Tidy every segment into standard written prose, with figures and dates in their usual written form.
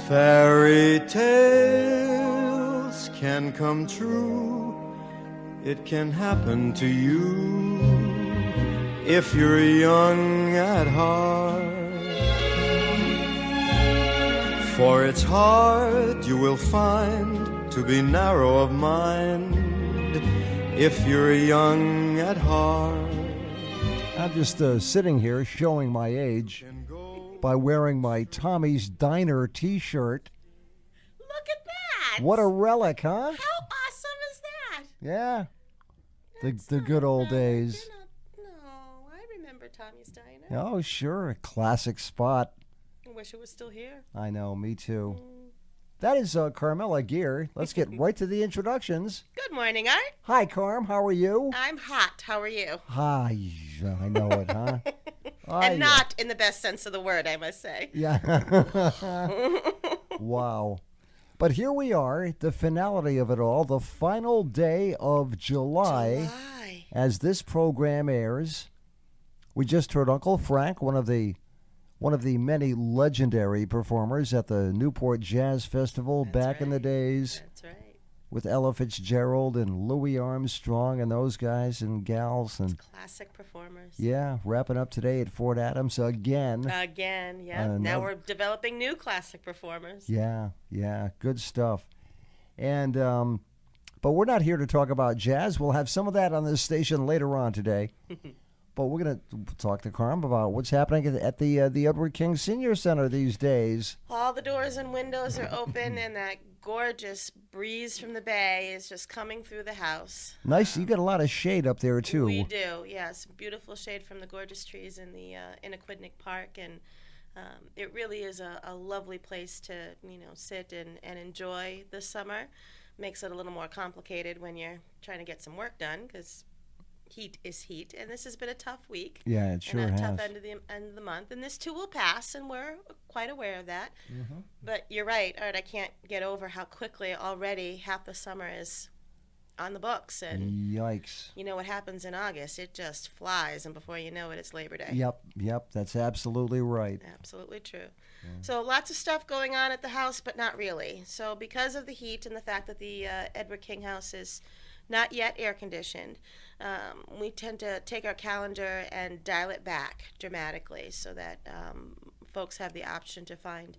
Fairy tales can come true. It can happen to you if you're young at heart. For it's hard, you will find, to be narrow of mind if you're young at heart. I'm just sitting here showing my age by wearing my Tommy's Diner t-shirt. Look at that! What a relic, huh? How awesome is that? Yeah. The good old days. No, I remember Tommy's Diner. Oh, sure. A classic spot. I wish it was still here. I know, me too. That is Carmela Gear. Let's get right to the introductions. Good morning, Art. Hi, Carm. How are you? I'm hot. How are you? Hi. I know it, huh? And not in the best sense of the word, I must say. Yeah. Wow. But here we are, the finality of it all, the final day of July. As this program airs. We just heard Uncle Frank, one of the many legendary performers at the Newport Jazz Festival back in the days. That's right. With Ella Fitzgerald and Louis Armstrong and those guys and gals. And classic performers. Yeah, wrapping up today at Fort Adams again. Again, yeah. Now we're developing new classic performers. Yeah, good stuff. And but we're not here to talk about jazz. We'll have some of that on this station later on today. But we're going to talk to Carm about what's happening at the Edward King Senior Center these days. All the doors and windows are open, and that gorgeous breeze from the bay is just coming through the house. Nice. You got a lot of shade up there, too. We do, yes. Beautiful shade from the gorgeous trees in the in Aquidneck Park, and it really is a lovely place to sit and enjoy the summer. Makes it a little more complicated when you're trying to get some work done, because heat is heat, and this has been a tough week. Yeah, it sure has. And a tough end of the month, and this too will pass, and we're quite aware of that. Mm-hmm. But you're right, Art. I can't get over how quickly already half the summer is on the books, and yikes! You know what happens in August? It just flies, and before you know it, it's Labor Day. Yep. That's absolutely right. Absolutely true. Yeah. So lots of stuff going on at the house, but not really. So because of the heat and the fact that the Edward King House is not yet air conditioned, we tend to take our calendar and dial it back dramatically so that folks have the option to find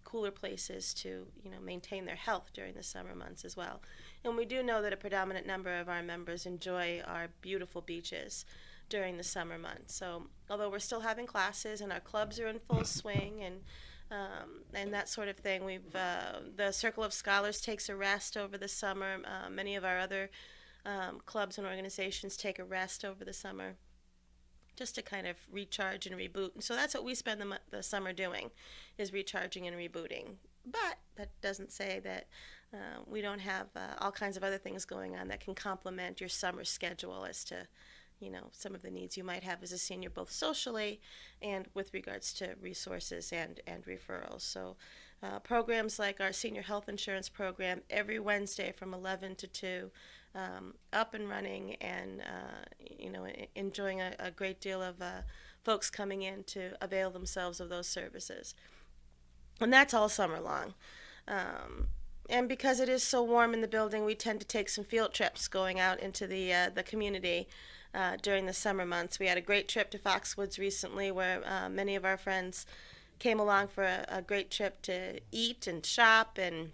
cooler places to maintain their health during the summer months as well. And we do know that a predominant number of our members enjoy our beautiful beaches during the summer months. So although we're still having classes and our clubs are in full swing and that sort of thing, the Circle of Scholars takes a rest over the summer. Many of our other clubs and organizations take a rest over the summer just to kind of recharge and reboot. And so that's what we spend the summer doing, is recharging and rebooting. But that doesn't say that we don't have all kinds of other things going on that can complement your summer schedule as to some of the needs you might have as a senior, both socially and with regards to resources and referrals. So programs like our senior health insurance program every Wednesday from 11 to 2, up and running, and enjoying a great deal of folks coming in to avail themselves of those services. And that's all summer long. And because it is so warm in the building, we tend to take some field trips going out into the community during the summer months. We had a great trip to Foxwoods recently, where many of our friends came along for a great trip to eat and shop and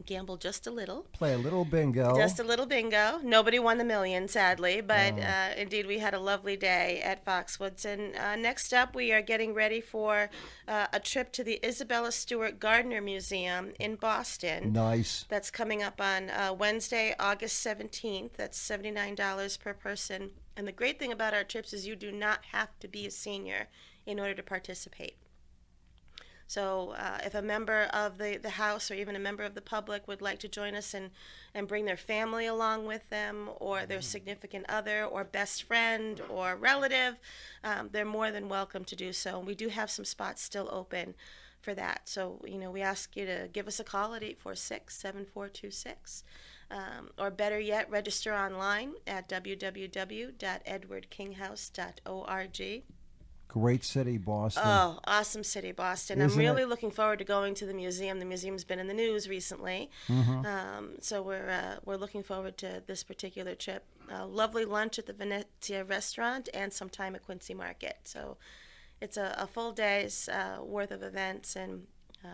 gamble just a little. Play a little bingo. Just a little bingo. Nobody won the million, sadly, but indeed we had a lovely day at Foxwoods. And next up, we are getting ready for a trip to the Isabella Stewart Gardner Museum in Boston. Nice. That's coming up on Wednesday, August 17th. That's $79 per person. And the great thing about our trips is you do not have to be a senior in order to participate. So if a member of the House or even a member of the public would like to join us and bring their family along with them, or their significant other or best friend or relative, they're more than welcome to do so. And we do have some spots still open for that. So, we ask you to give us a call at 846-7426. Or better yet, register online at www.edwardkinghouse.org. Great city, Boston. Oh, awesome city, Boston. Isn't I'm really it? looking forward to going to the museum. The museum's been in the news recently, so we're looking forward to this particular trip. Lovely lunch at the Venezia restaurant and some time at Quincy Market. So it's a full day's worth of events, and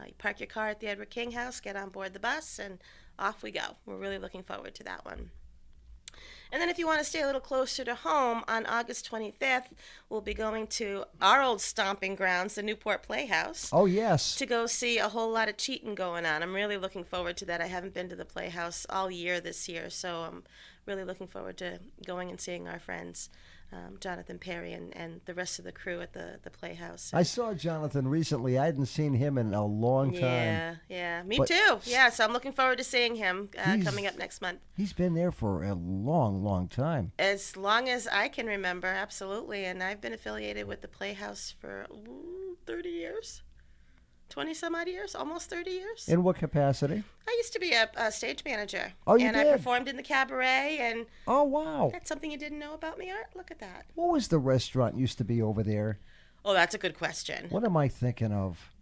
you park your car at the Edward King House, get on board the bus, and off we go. We're really looking forward to that one. And then if you want to stay a little closer to home, on August 25th, we'll be going to our old stomping grounds, the Newport Playhouse, Oh, yes. to go see a whole lot of cheating going on. I'm really looking forward to that. I haven't been to the Playhouse all year this year, so I'm really looking forward to going and seeing our friends, Jonathan Perry and the rest of the crew at the Playhouse. I saw Jonathan recently. I hadn't seen him in a long time. Yeah, me But- too. Yeah, so I'm looking forward to seeing him He's- coming up next month. He's been there for a long, long time. As long as I can remember, absolutely. And I've been affiliated with the Playhouse for 30 years, 20 some odd years, almost 30 years. In what capacity? I used to be a stage manager. Oh, you and did? I performed in the cabaret, and Oh, wow. that's something you didn't know about me, Art? Look at that. What was the restaurant used to be over there? Oh, that's a good question. What am I thinking of?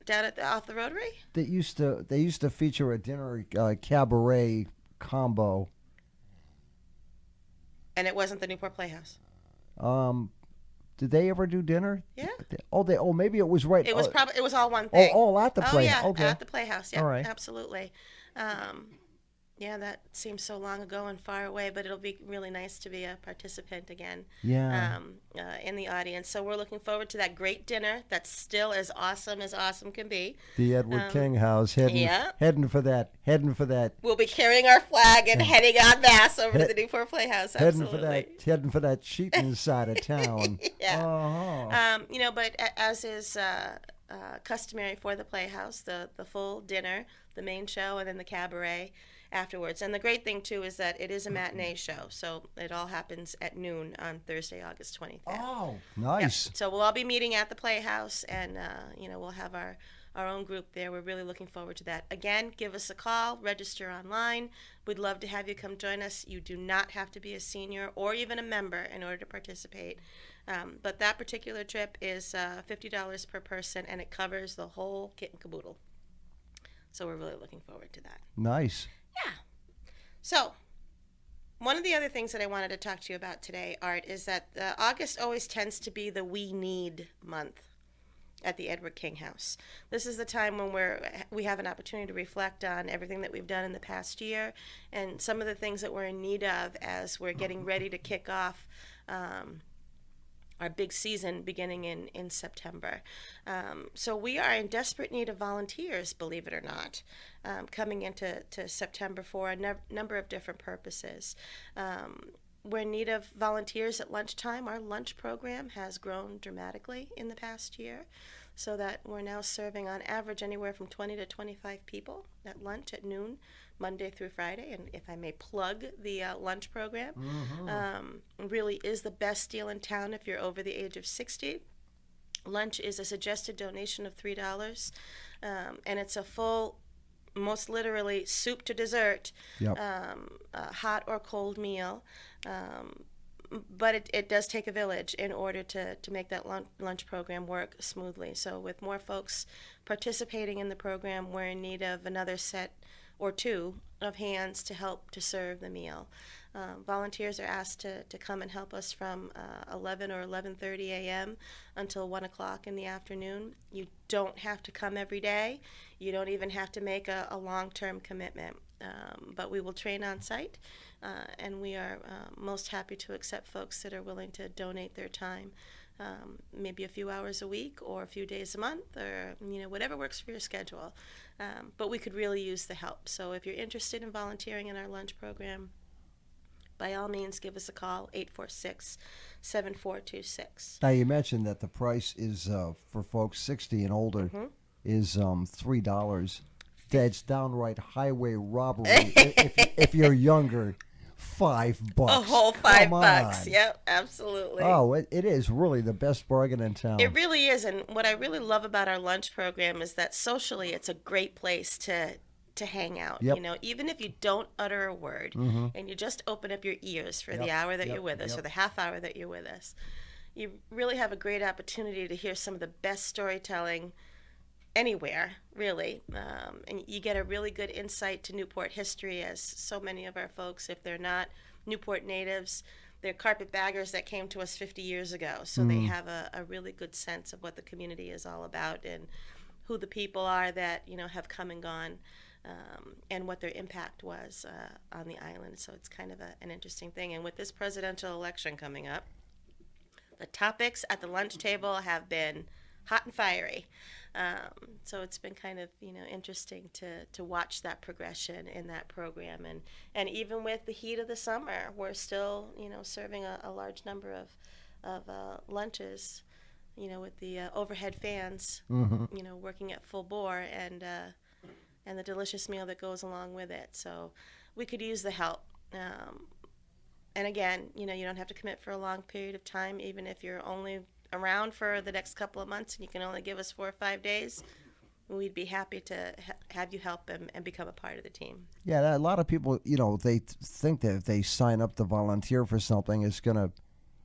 Down off the Rotary? They used to feature a dinner cabaret combo. And it wasn't the Newport Playhouse. Did they ever do dinner? Yeah. Oh, maybe it was right. It was probably, it was all one thing. At the Playhouse. Yeah, Okay. at the Playhouse. Yeah, All right. absolutely. Yeah, that seems so long ago and far away, but it'll be really nice to be a participant again. Yeah. In the audience. So we're looking forward to that great dinner that's still as awesome can be. The Edward King House heading for that. We'll be carrying our flag and heading en masse over to the Newport Playhouse. Absolutely. Heading for that Cheating side of town. Yeah. Uh-huh. But as is customary for the Playhouse, the full dinner, the main show, and then the cabaret afterwards. And the great thing too is that it is a matinee show, so it all happens at noon on Thursday, August 25th. Oh, nice. Yeah. So we'll all be meeting at the Playhouse, and we'll have our own group there. We're really looking forward to that. Again, give us a call, register online. We'd love to have you come join us. You do not have to be a senior or even a member in order to participate. But that particular trip is $50 per person, and it covers the whole kit and caboodle. So we're really looking forward to that. Nice. Yeah. So, one of the other things that I wanted to talk to you about today, Art, is that August always tends to be the We Need month at the Edward King House. This is the time when we have an opportunity to reflect on everything that we've done in the past year and some of the things that we're in need of as we're getting ready to kick off our big season beginning in September. So we are in desperate need of volunteers, believe it or not, coming into September for a number of different purposes. We're in need of volunteers at lunchtime. Our lunch program has grown dramatically in the past year, so that we're now serving on average anywhere from 20 to 25 people at lunch at noon, Monday through Friday. And if I may plug the lunch program, really is the best deal in town if you're over the age of 60. Lunch is a suggested donation of $3, and it's a full, most literally, soup to dessert, hot or cold meal. But it does take a village in order to make that lunch program work smoothly. So with more folks participating in the program, we're in need of another set or two of hands to help to serve the meal. Volunteers are asked to come and help us from 11 or 11:30 a.m. until 1 o'clock in the afternoon. You don't have to come every day. You don't even have to make a long-term commitment. But we will train on site, and we are most happy to accept folks that are willing to donate their time, maybe a few hours a week or a few days a month, or whatever works for your schedule. But we could really use the help. So if you're interested in volunteering in our lunch program, by all means, give us a call, 846-7426. Now, you mentioned that the price is for folks 60 and older is $3. That's downright highway robbery. if you're younger, $5. A whole $5. Yep, absolutely. Oh, it is really the best bargain in town. It really is. And what I really love about our lunch program is that socially it's a great place to hang out. Yep. Even if you don't utter a word and you just open up your ears for the hour that you're with us or the half hour that you're with us. you really have a great opportunity to hear some of the best storytelling anywhere, really. And you get a really good insight to Newport history, as so many of our folks, if they're not Newport natives, they're carpetbaggers that came to us 50 years ago. So they have a really good sense of what the community is all about and who the people are that, have come and gone, and what their impact was on the island. So it's kind of an interesting thing. And with this presidential election coming up, the topics at the lunch table have been hot and fiery. So it's been kind of, interesting to watch that progression in that program. And even with the heat of the summer, we're still, serving a large number of lunches, with the overhead fans, working at full bore, and the delicious meal that goes along with it. So we could use the help. And again, you don't have to commit for a long period of time, even if you're only around for the next couple of months and you can only give us 4 or 5 days. We'd be happy to have you help and become a part of the team. Yeah, a lot of people, they think that if they sign up to volunteer for something, it's going to,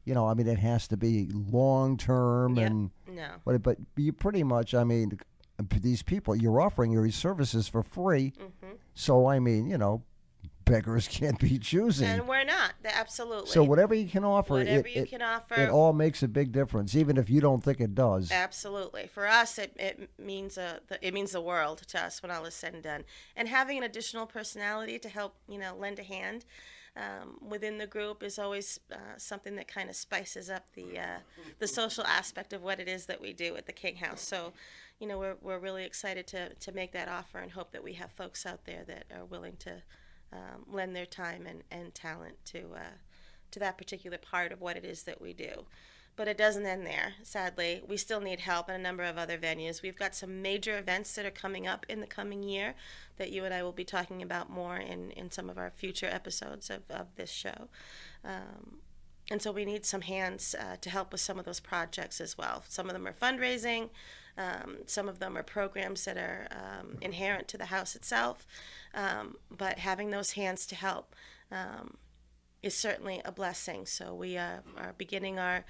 it has to be long term. Yep. And no. But you pretty much, these people, you're offering your services for free. Mm-hmm. So, beggars can't be choosy. And we're not. Absolutely. So whatever you can offer, it all makes a big difference, even if you don't think it does. Absolutely. For us, it means the world to us when all is said and done. And having an additional personality to help, lend a hand within the group is always something that kind of spices up the social aspect of what it is that we do at the King House. So, we're really excited to make that offer and hope that we have folks out there that are willing to lend their time and talent to that particular part of what it is that we do. But it doesn't end there, sadly. We still need help in a number of other venues. We've got some major events that are coming up in the coming year that you and I will be talking about more in some of our future episodes of this show. And so we need some hands to help with some of those projects as well. Some of them are fundraising. Some of them are programs that are inherent to the house itself. But having those hands to help is certainly a blessing. So we are beginning our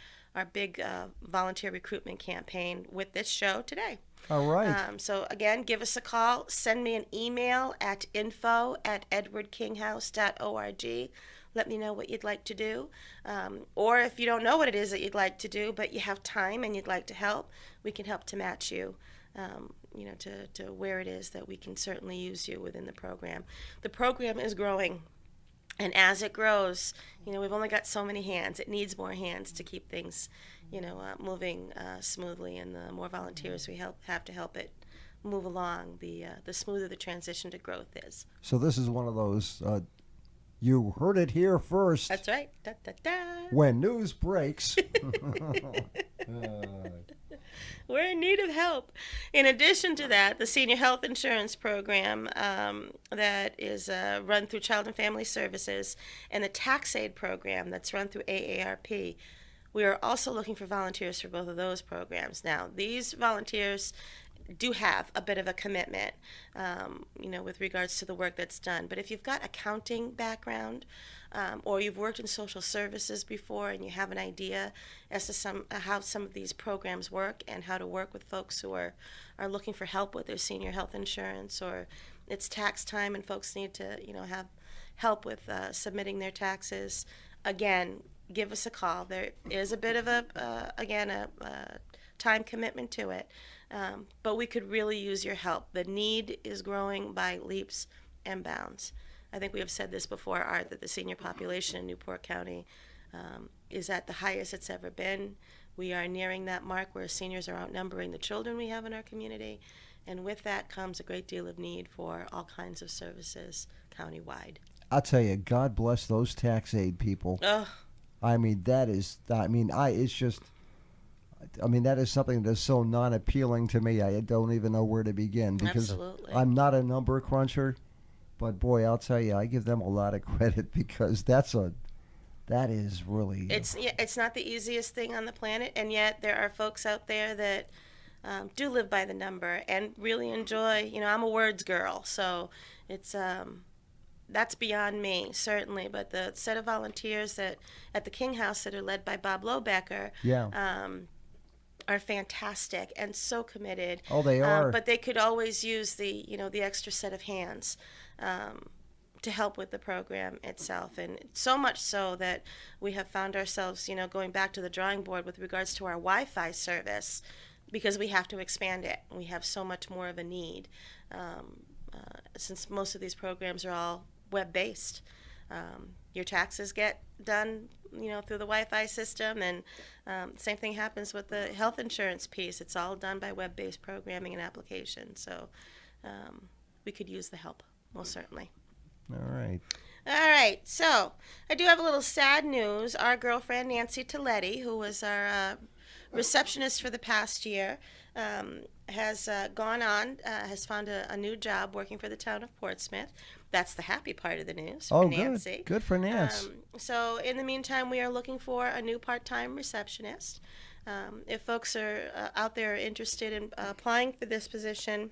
big volunteer recruitment campaign with this show today. All right. So again, give us a call. Send me an email at info@edwardkinghouse.org. Let me know what you'd like to do. Or if you don't know what it is that you'd like to do, but you have time and you'd like to help, we can help to match you, to where it is that we can certainly use you within the program. The program is growing. And as it grows, we've only got so many hands. It needs more hands to keep things, moving smoothly. And the more volunteers we have to help it move along, the smoother the transition to growth is. So this is one of those... you heard it here first. That's right. Da, da, da. When news breaks. We're in need of help. In addition to that, the senior health insurance program that is run through Child and Family Services and the tax aid program that's run through AARP, we are also looking for volunteers for both of those programs. Now, these volunteers do have a bit of a commitment, with regards to the work that's done. But if you've got accounting background, or you've worked in social services before and you have an idea as to how some of these programs work and how to work with folks who are looking for help with their senior health insurance, or it's tax time and folks need to, have help with submitting their taxes, again, give us a call. There is a bit of a time commitment to it. But we could really use your help. The need is growing by leaps and bounds. I think we have said this before, Art, that the senior population in Newport County is at the highest it's ever been. We are nearing that mark where seniors are outnumbering the children we have in our community. And with that comes a great deal of need for all kinds of services countywide. I'll tell you, God bless those tax aid people. Ugh. That is something that's so non-appealing to me. I don't even know where to begin because Absolutely. I'm not a number cruncher. But boy, I'll tell you, I give them a lot of credit because that is really. It's not the easiest thing on the planet, and yet there are folks out there that do live by the number and really enjoy. I'm a words girl, so it's that's beyond me, certainly. But the set of volunteers that at the King House that are led by Bob Lobecker, are fantastic and so committed. Oh, they are. But they could always use the extra set of hands to help with the program itself, and so much so that we have found ourselves, going back to the drawing board with regards to our Wi-Fi service, because we have to expand it. We have so much more of a need, since most of these programs are all web-based. Your taxes get done, through the Wi-Fi system, and same thing happens with the health insurance piece. It's all done by web-based programming and applications. So we could use the help, most certainly. All right. All right. So I do have a little sad news. Our girlfriend, Nancy Toletti, who was our receptionist for the past year, has gone on, has found a new job working for the town of Portsmouth. That's the happy part of the news for Nancy. Good for Nancy. So in the meantime, we are looking for a new part-time receptionist. If folks are out there interested in applying for this position,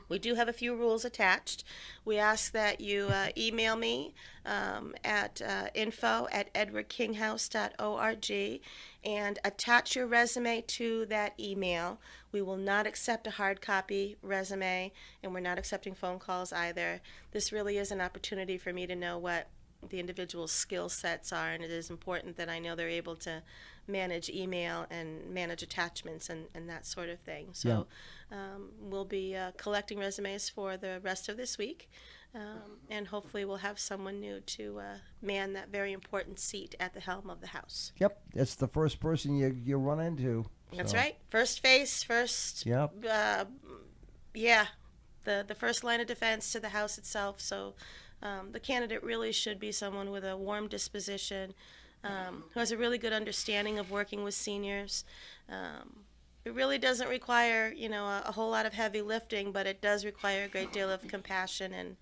we do have a few rules attached. We ask that you email me at info@edwardkinghouse.org and attach your resume to that email. We will not accept a hard copy resume, and we're not accepting phone calls either. This really is an opportunity for me to know what the individual's skill sets are, and it is important that I know they're able to manage email and manage attachments and that sort of thing. So we'll be collecting resumes for the rest of this week, and hopefully we'll have someone new to man that very important seat at the helm of the house. Yep, it's the first person you run into. That's right. First face, first. Yep. The first line of defense to the house itself. So the candidate really should be someone with a warm disposition, who has a really good understanding of working with seniors. It really doesn't require, a whole lot of heavy lifting, but it does require a great deal of compassion and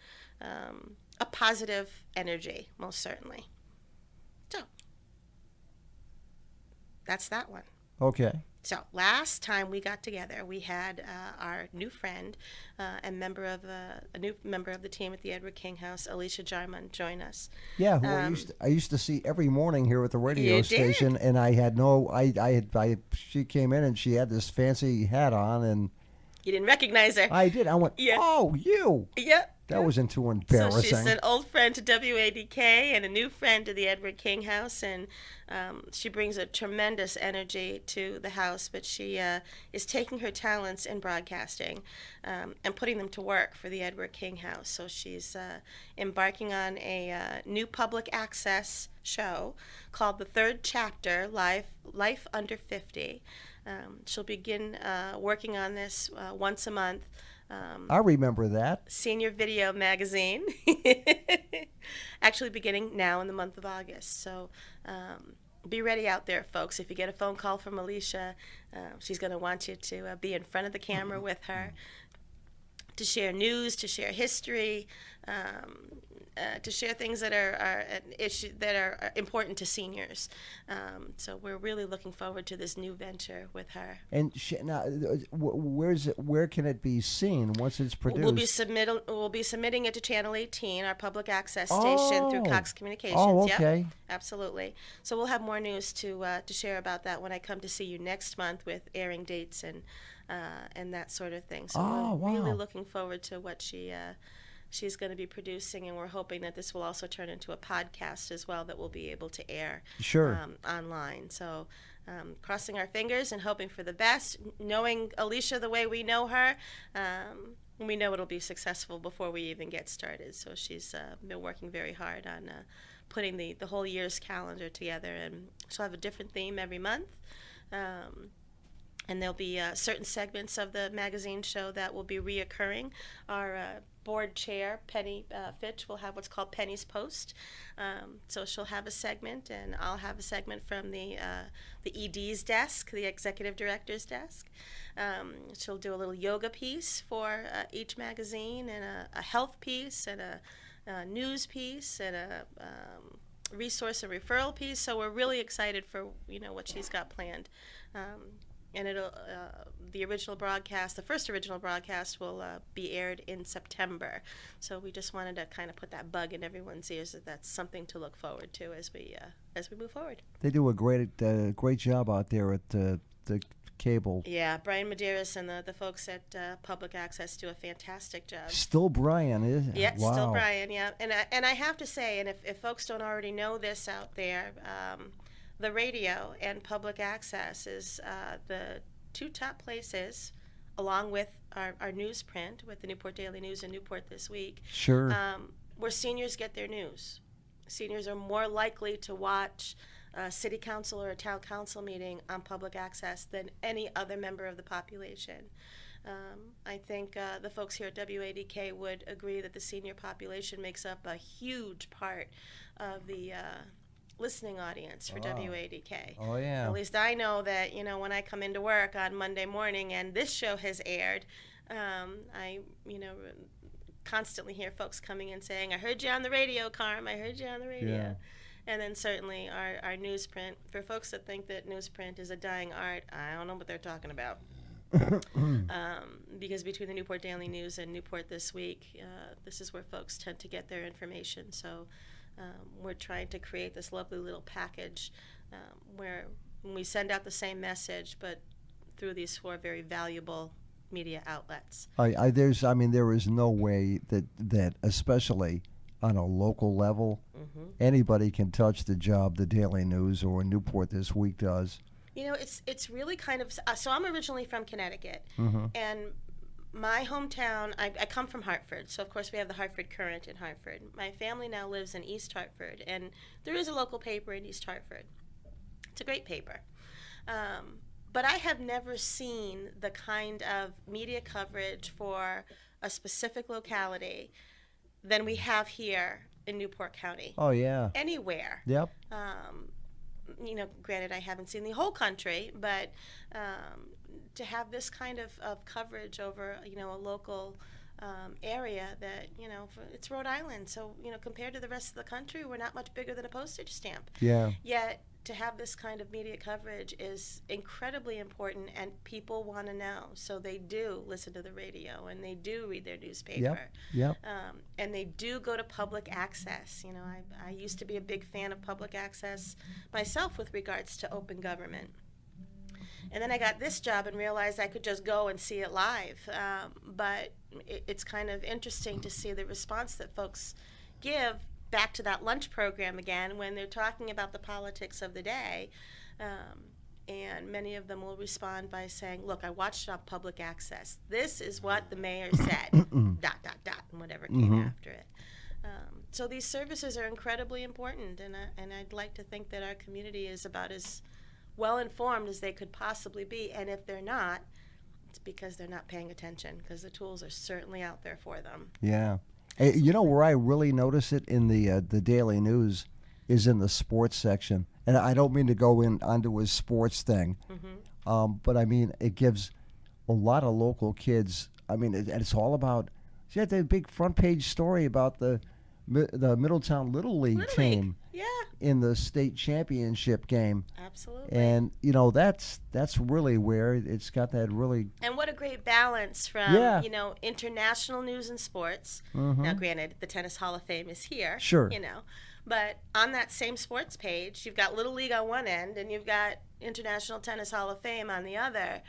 a positive energy, most certainly. So that's that one. Okay. So last time we got together, we had our new friend and a new member of the team at the Edward King House, Alicia Jarman, join us. Yeah, who I used to see every morning here at the radio station, did. And I had she came in and she had this fancy hat on, and you didn't recognize her. I did. I went, oh, you. Yep. That wasn't too embarrassing. So she's an old friend to WADK and a new friend to the Edward King House, and she brings a tremendous energy to the house, but she is taking her talents in broadcasting and putting them to work for the Edward King House. So she's embarking on a new public access show called The Third Chapter, Life Under 50. She'll begin working on this once a month. I remember that. Senior Video Magazine, actually beginning now in the month of August. So be ready out there, folks. If you get a phone call from Alicia, she's going to want you to be in front of the camera with her, to share news, to share history, to share things that are an issue that are important to seniors. So we're really looking forward to this new venture with her. And now, where can it be seen once it's produced? We'll be submitting it to Channel 18, our public access station, through Cox Communications. Oh, okay. Yep, absolutely. So we'll have more news to share about that when I come to see you next month with airing dates and that sort of thing. So we're really looking forward to what she's going to be producing, and we're hoping that this will also turn into a podcast as well that we'll be able to air online. So crossing our fingers and hoping for the best. Knowing Alicia the way we know her, we know it'll be successful before we even get started. So she's been working very hard on putting the whole year's calendar together, and she'll have a different theme every month. And there'll be certain segments of the magazine show that will be reoccurring. Our board chair, Penny Fitch, will have what's called Penny's Post. So she'll have a segment, and I'll have a segment from the ED's desk, the executive director's desk. She'll do a little yoga piece for each magazine, and a health piece, and a news piece, and a resource and referral piece. So we're really excited for what she's got planned. and it'll the first original broadcast will be aired in September. So we just wanted to kind of put that bug in everyone's ears that that's something to look forward to as we move forward. They do a great job out there at the cable. Yeah, Brian Medeiros and the folks at Public Access do a fantastic job. Still Brian, is it? Yeah, wow. Still Brian, yeah. And I have to say, and if folks don't already know this out there, the radio and Public Access is the two top places, along with our newsprint, with the Newport Daily News and Newport This Week, Sure. Where seniors get their news. Seniors are more likely to watch a city council or a town council meeting on Public Access than any other member of the population. I think the folks here at WADK would agree that the senior population makes up a huge part of the listening audience for WADK. Oh, yeah. At least I know that, when I come into work on Monday morning and this show has aired, I constantly hear folks coming in saying, I heard you on the radio, Carm, I heard you on the radio. Yeah. And then certainly our newsprint. For folks that think that newsprint is a dying art, I don't know what they're talking about. Because between the Newport Daily News and Newport This Week, this is where folks tend to get their information. So we're trying to create this lovely little package where we send out the same message, but through these four very valuable media outlets. There is no way that especially on a local level, anybody can touch the job the Daily News or Newport This Week does. It's really kind of so I'm originally from Connecticut, and my hometown, I come from Hartford, so of course we have the Hartford Courant in Hartford. My family now lives in East Hartford, and there is a local paper in East Hartford. It's a great paper. But I have never seen the kind of media coverage for a specific locality than we have here in Newport County. Oh, yeah. Anywhere. Yep. Granted, I haven't seen the whole country, but to have this kind of coverage over, a local area that, it's Rhode Island. So, compared to the rest of the country, we're not much bigger than a postage stamp. Yeah. Yet to have this kind of media coverage is incredibly important, and people want to know. So they do listen to the radio, and they do read their newspaper. Yep. And they do go to Public Access. I used to be a big fan of Public Access myself with regards to open government. And then I got this job and realized I could just go and see it live. But it's kind of interesting to see the response that folks give back to that lunch program again when they're talking about the politics of the day. And many of them will respond by saying, look, I watched it on Public Access. This is what the mayor said, ... and whatever came after it. So these services are incredibly important, and I'd like to think that our community is about as well informed as they could possibly be. And if they're not, it's because they're not paying attention, because the tools are certainly out there for them. Yeah. Where I really notice it in the Daily News is in the sports section. And I don't mean to go onto a sports thing, but it gives a lot of local kids. It's all about. She had the big front page story about the Middletown Little League team. Yeah. In the state championship game. Absolutely. And that's really where it's got that really. And what a great balance from international news and sports. Now, granted, the Tennis Hall of Fame is here. Sure. But on that same sports page, you've got Little League on one end, and you've got International Tennis Hall of Fame on the other.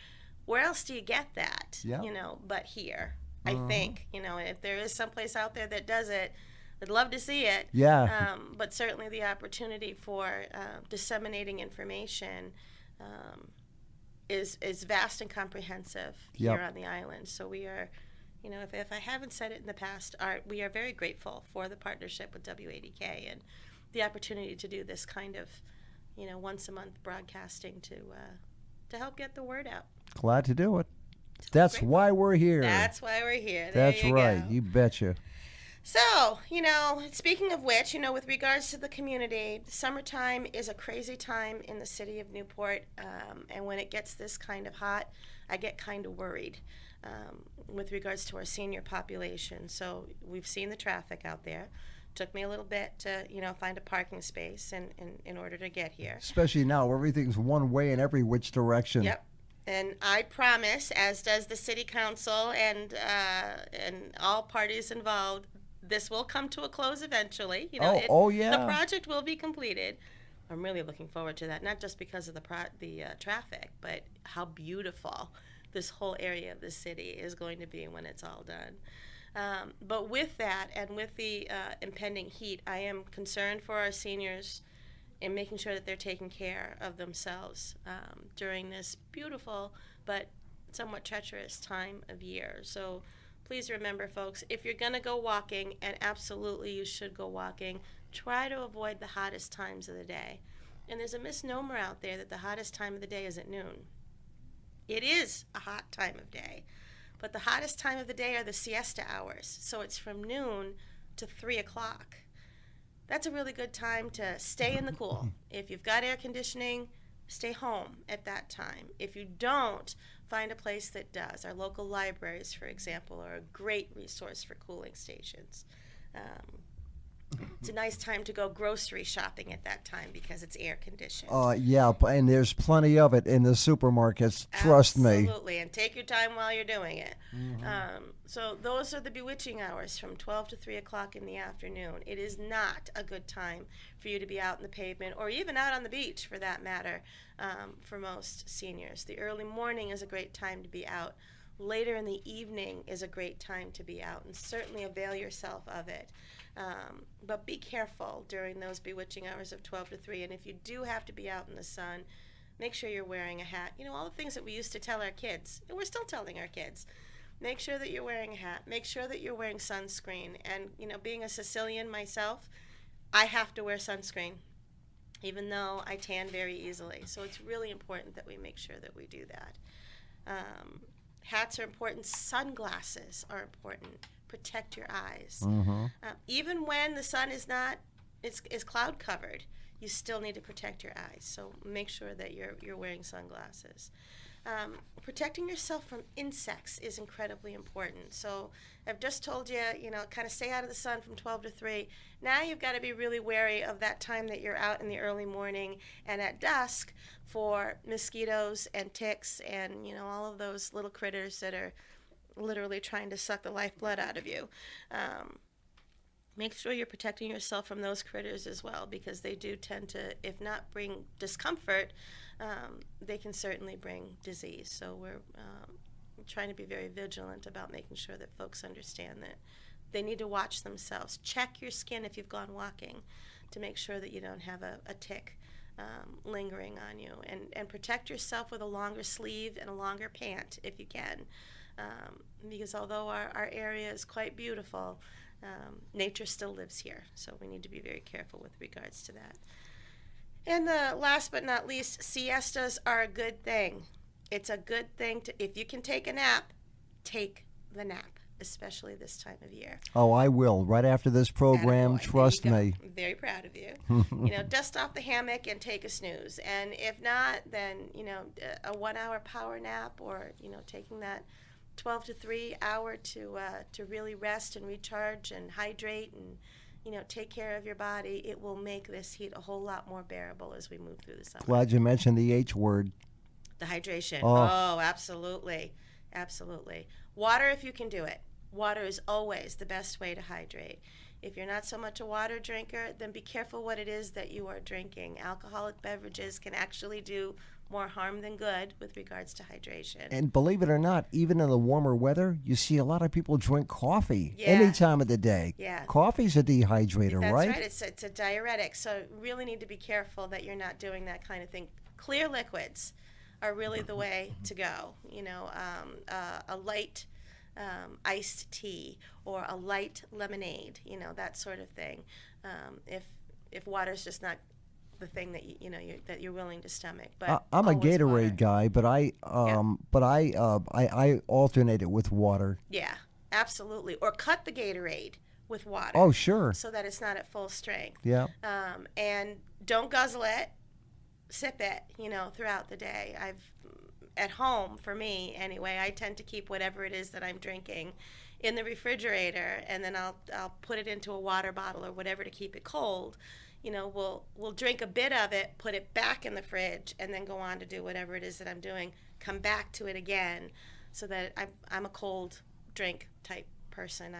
Where else do you get that? Yeah. But here, I think. If there is someplace out there that does it, I'd love to see it. Yeah. But certainly the opportunity for disseminating information is vast and comprehensive here on the island. So we are, if I haven't said it in the past, we are very grateful for the partnership with WADK and the opportunity to do this kind of, once a month broadcasting to help get the word out. Glad to do it. That's why we're here. That's why we're here. That's right. You betcha. So, speaking of which, with regards to the community, summertime is a crazy time in the city of Newport, and when it gets this kind of hot, I get kind of worried with regards to our senior population. So we've seen the traffic out there. Took me a little bit to, find a parking space in order to get here. Especially now, everything's one way in every which direction. Yep. And I promise, as does the city council and all parties involved, this will come to a close eventually. Yeah. The project will be completed. I'm really looking forward to that, not just because of the traffic, but how beautiful this whole area of the city is going to be when it's all done. But with that, and with the impending heat, I am concerned for our seniors in making sure that they're taking care of themselves during this beautiful but somewhat treacherous time of year. So please remember, folks, if you're going to go walking, and absolutely you should go walking, try to avoid the hottest times of the day. And there's a misnomer out there that the hottest time of the day is at noon. It is a hot time of day, but the hottest time of the day are the siesta hours. So it's from noon to 3 o'clock. That's a really good time to stay in the cool. If you've got air conditioning, stay home at that time. If you don't, find a place that does. Our local libraries, for example, are a great resource for cooling stations. It's a nice time to go grocery shopping at that time because it's air conditioned. Yeah, and there's plenty of it in the supermarkets. Trust me. Absolutely, and take your time while you're doing it. So those are the bewitching hours from 12 to 3 o'clock in the afternoon. It is not a good time for you to be out in the pavement or even out on the beach, for that matter, for most seniors. The early morning is a great time to be out. Later in the evening is a great time to be out, and certainly avail yourself of it. But be careful during those bewitching hours of 12 to 3. And if you do have to be out in the sun, make sure you're wearing a hat. All the things that we used to tell our kids, and we're still telling our kids. Make sure that you're wearing a hat. Make sure that you're wearing sunscreen. And, being a Sicilian myself, I have to wear sunscreen, even though I tan very easily. So it's really important that we make sure that we do that. Hats are important. Sunglasses are important. Protect your eyes. Even when the sun is cloud covered, you still need to protect your eyes. So make sure that you're wearing sunglasses. Protecting yourself from insects is incredibly important. So I've just told you, kind of stay out of the sun from 12 to 3. Now you've got to be really wary of that time that you're out in the early morning and at dusk for mosquitoes and ticks and, all of those little critters that are literally trying to suck the lifeblood out of you. Make sure you're protecting yourself from those critters as well, because they do tend to, if not bring discomfort, they can certainly bring disease. So we're trying to be very vigilant about making sure that folks understand that they need to watch themselves. Check your skin if you've gone walking to make sure that you don't have a tick lingering on you. And protect yourself with a longer sleeve and a longer pant if you can. Because although our area is quite beautiful, nature still lives here, so we need to be very careful with regards to that. And the last but not least, siestas are a good thing. It's a good thing if you can take a nap, take the nap, especially this time of year. Oh, I will. Right after this program, trust me. I'm very proud of you. Dust off the hammock and take a snooze. And if not, then, a 1-hour power nap or, taking that 12 to 3 hour to really rest and recharge and hydrate and take care of your body. It will make this heat a whole lot more bearable as we move through the summer. Glad you mentioned the H word. The hydration. Oh, absolutely. Water if you can do it. Water is always the best way to hydrate. If you're not so much a water drinker, then be careful what it is that you are drinking. Alcoholic beverages can actually do more harm than good with regards to hydration. And believe it or not, even in the warmer weather, you see a lot of people drink coffee any time of the day. Yeah. Coffee's a dehydrator, right? That's right. It's a diuretic, so really need to be careful that you're not doing that kind of thing. Clear liquids are really the way to go. A light iced tea or a light lemonade, that sort of thing. If water's just not the thing that that you're willing to stomach, but I'm a Gatorade water. guy, but I alternate it with water. Yeah, absolutely. Or cut the Gatorade with water. Oh, sure. So that it's not at full strength. Yeah. And don't guzzle it. Sip it. Throughout the day. At home, for me anyway, I tend to keep whatever it is that I'm drinking in the refrigerator, and then I'll put it into a water bottle or whatever to keep it cold. We'll drink a bit of it, put it back in the fridge, and then go on to do whatever it is that I'm doing. come back to it again, so that I'm a cold drink type person.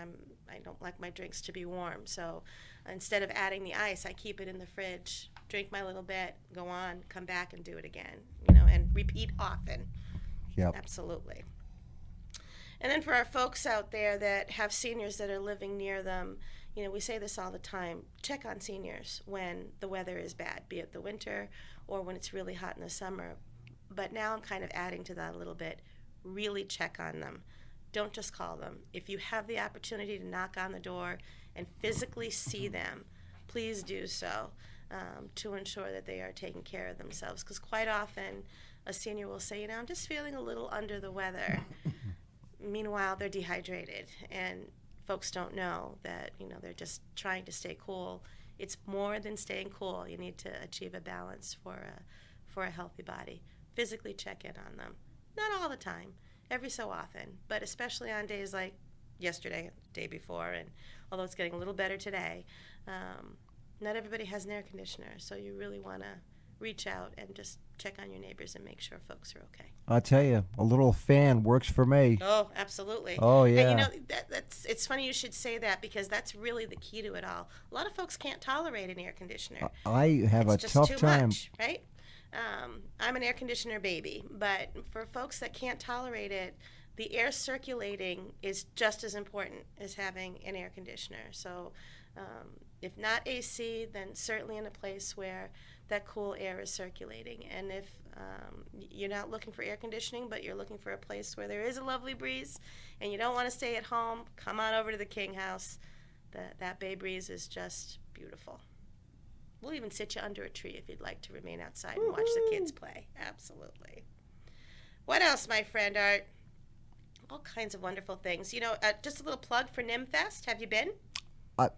I don't like my drinks to be warm, so instead of adding the ice, I keep it in the fridge, drink my little bit, go on, come back and do it again, and repeat often. Yep. Absolutely. And then for our folks out there that have seniors that are living near them, we say this all the time, check on seniors when the weather is bad, be it the winter or when it's really hot in the summer. But now I'm kind of adding to that a little bit. Really check on them. Don't just call them. If you have the opportunity to knock on the door and physically see them, please do so, to ensure that they are taking care of themselves. Because quite often a senior will say, I'm just feeling a little under the weather. Meanwhile, they're dehydrated, and folks don't know that, they're just trying to stay cool. It's more than staying cool. You need to achieve a balance for a healthy body. Physically check in on them. Not all the time, every so often, but especially on days like yesterday, the day before, and although it's getting a little better today, not everybody has an air conditioner, so you really want to reach out and just check on your neighbors and make sure folks are okay. I'll tell you, a little fan works for me. Oh, absolutely. Oh, yeah. And it's funny you should say that, because that's really the key to it all. A lot of folks can't tolerate an air conditioner. I have it's a just tough too time. Much, right? I'm an air conditioner baby, but for folks that can't tolerate it, the air circulating is just as important as having an air conditioner. So if not AC, then certainly in a place where that cool air is circulating. And if you're not looking for air conditioning, but you're looking for a place where there is a lovely breeze and you don't want to stay at home, come on over to the King House. That bay breeze is just beautiful. We'll even sit you under a tree if you'd like to remain outside and watch the kids play. Absolutely. What else, my friend Art? All kinds of wonderful things. Just a little plug for NIMFest. Have you been?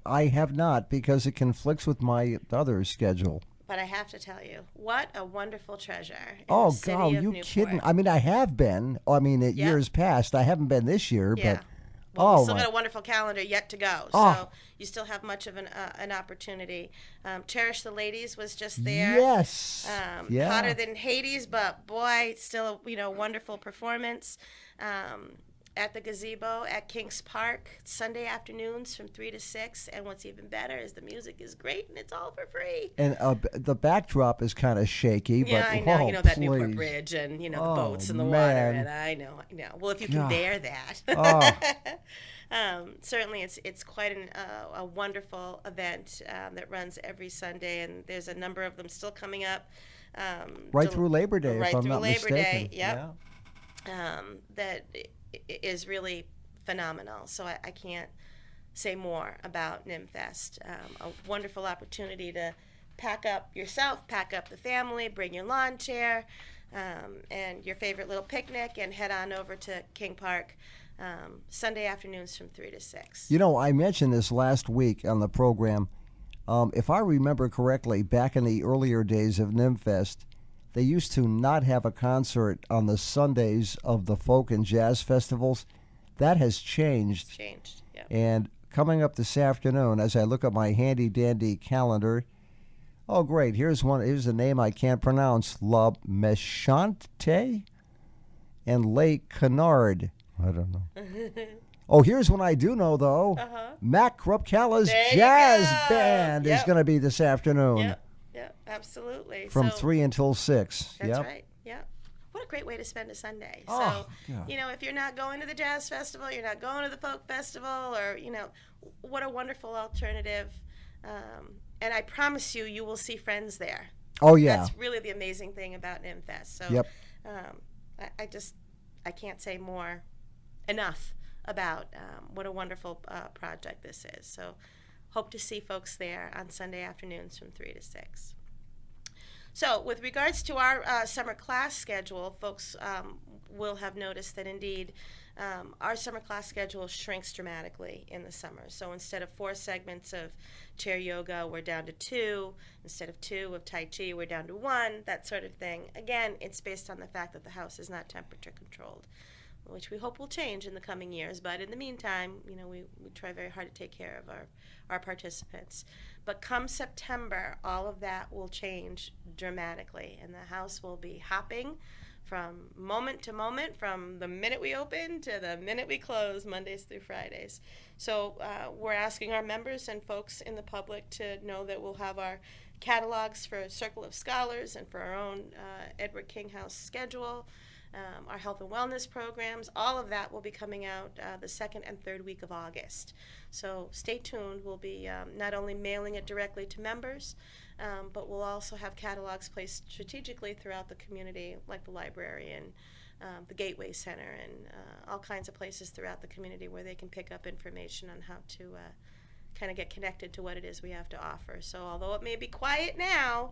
I have not, because it conflicts with my other schedule. But I have to tell you, what a wonderful treasure. Oh, God, you Newport. kidding? I mean, I have been. Years past. I haven't been this year, but... Well, we still got a wonderful calendar yet to go, so you still have much of an opportunity. Cherish the Ladies was just there. Yes. Hotter than Hades, but boy, still a wonderful performance. At the gazebo at Kings Park, Sunday afternoons from 3 to 6. And what's even better is the music is great and it's all for free. And the backdrop is kind of shaky. Yeah, but, I know. that That Newport Bridge and, the boats and the water. And I know. Well, if you can bear that. Certainly it's quite a wonderful event that runs every Sunday. And there's a number of them still coming up. Right through Labor Day, if I'm not mistaken. Right through Labor Day, yep. Yeah. That is really phenomenal. So I can't say more about NIMFest. A wonderful opportunity to pack up yourself, pack up the family, bring your lawn chair and your favorite little picnic, and head on over to King Park Sunday afternoons from 3 to 6. I mentioned this last week on the program. If I remember correctly, back in the earlier days of NIMFest, they used to not have a concert on the Sundays of the folk and jazz festivals. That has changed. Yeah. And coming up this afternoon, as I look at my handy-dandy calendar, oh, great, here's a name I can't pronounce, La Méchante and Les Canards. I don't know. Oh, here's one I do know, though. Mac Krupkala's Jazz Band is going to be this afternoon. Yep, absolutely. From 3 until 6. That's right, yeah. What a great way to spend a Sunday. Oh, so, if you're not going to the Jazz Festival, you're not going to the Folk Festival, or, what a wonderful alternative. And I promise you will see friends there. Oh, yeah. That's really the amazing thing about NIMFest. So, yep. I can't say more enough about what a wonderful project this is. So hope to see folks there on Sunday afternoons from 3 to 6. So with regards to our summer class schedule, folks will have noticed that indeed our summer class schedule shrinks dramatically in the summer. So instead of 4 segments of chair yoga, we're down to 2. Instead of 2 of Tai Chi, we're down to 1, that sort of thing. Again, it's based on the fact that the house is not temperature controlled, which we hope will change in the coming years. But in the meantime, we try very hard to take care of our participants. But come September, all of that will change dramatically, and the house will be hopping from moment to moment, from the minute we open to the minute we close, Mondays through Fridays. So we're asking our members and folks in the public to know that we'll have our catalogs for Circle of Scholars and for our own Edward King House schedule, our health and wellness programs. All of that will be coming out the second and third week of August. So stay tuned. We'll be not only mailing it directly to members, but we'll also have catalogs placed strategically throughout the community, like the library and the Gateway Center and all kinds of places throughout the community where they can pick up information on how to kind of get connected to what it is we have to offer. So although it may be quiet now,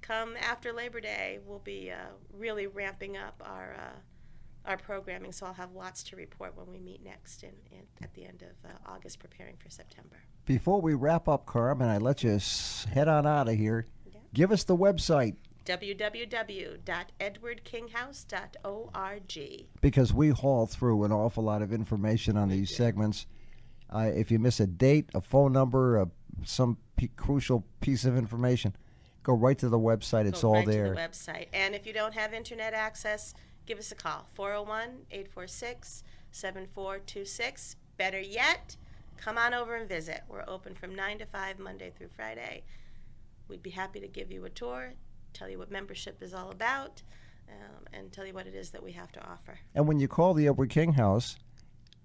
come after Labor Day, we'll be really ramping up our programming. So I'll have lots to report when we meet next at the end of August, preparing for September. Before we wrap up, Carm, and I let you head on out of here, give us the website. www.edwardkinghouse.org. Because we haul through an awful lot of information on these segments. If you miss a date, a phone number, some crucial piece of information, go right to the website. It's all there. Go right to the website. And if you don't have internet access, give us a call, 401-846-7426. Better yet, come on over and visit. We're open from 9 to 5, Monday through Friday. We'd be happy to give you a tour, tell you what membership is all about, and tell you what it is that we have to offer. And when you call the Edward King House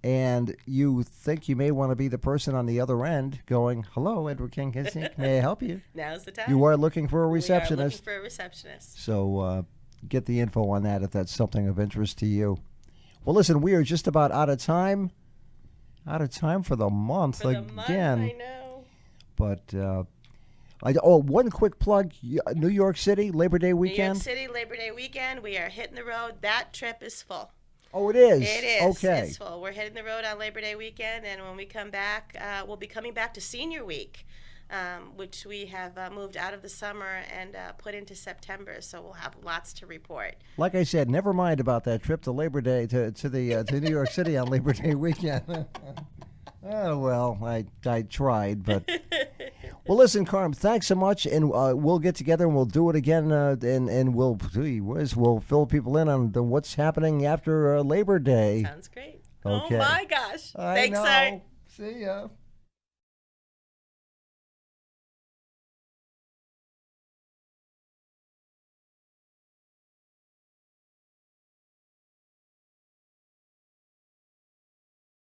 and you think you may want to be the person on the other end going, hello, Edward King, may I help you? Now's the time. You are looking for a receptionist. We are looking for a receptionist. So get the info on that if that's something of interest to you. Well, listen, we are just about out of time. Out of time for the month again. I know. But one quick plug: New York City Labor Day weekend. New York City Labor Day weekend. We are hitting the road. That trip is full. Oh, it is. It is. Okay. It's full. We're hitting the road on Labor Day weekend, and when we come back, we'll be coming back to Senior Week, which we have moved out of the summer and put into September. So we'll have lots to report. Like I said, never mind about that trip to Labor Day to New York City on Labor Day weekend. Oh well, I tried, but well, listen, Carm, thanks so much, and we'll get together and we'll do it again, and we'll fill people in on what's happening after Labor Day. Sounds great. Okay. Oh my gosh! I Thanks, know. Art. See ya.